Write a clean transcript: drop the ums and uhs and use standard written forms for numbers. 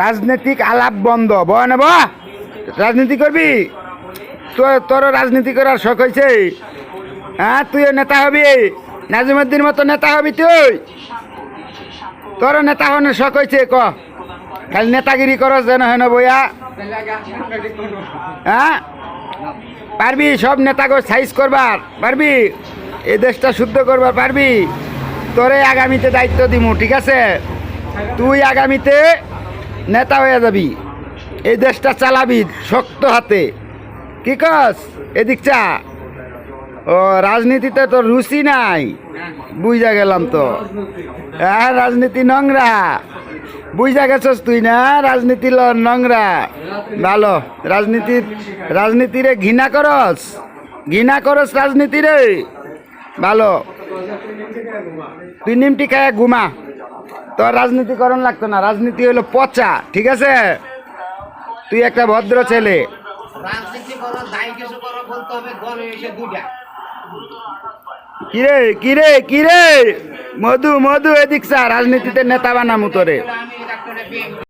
রাজনৈতিক আলাপ বন্ধ নেব। রাজনীতি করবি? তোর রাজনীতি করার শখ হয়েছে? হ্যাঁ, তুইও নেতা হবি? নাজিমুদ্দিন মতো নেতা হবি তুই? তোর নেতা হওয়ার শখ হয়েছে? খালি নেতাগিরি করস যেন হেন বইয়া। হ্যাঁ, পারবি সব নেতাকে সাইজ করবার? পারবি এই দেশটা শুদ্ধ করবার? পারবি? তোরে আগামীতে দায়িত্ব দিমু, ঠিক আছে? তুই আগামীতে নেতা হয়ে যাবি, এই দেশটা চালাবি শক্ত হাতে। কি কস? এদিক চা। ও, রাজনীতিতে তোর রুচি নাই, বুঝা গেলাম তো। হ্যাঁ, রাজনীতি নোংরা, বুঝা গেছস তুই না? রাজনীতি নোংরা। ভালো, রাজনীতিরে ঘৃণা করস রাজনীতিরে। ভালো, তুই নিমটি খায় ঘুমা, তোর রাজনীতি করণ লাগতো না। রাজনীতি হলো পচা, ঠিক আছে? তুই একটা ভদ্র ছেলে। কিরে মধু এদিক চা, রাজনীতিতে নেতা বানামু তোরে।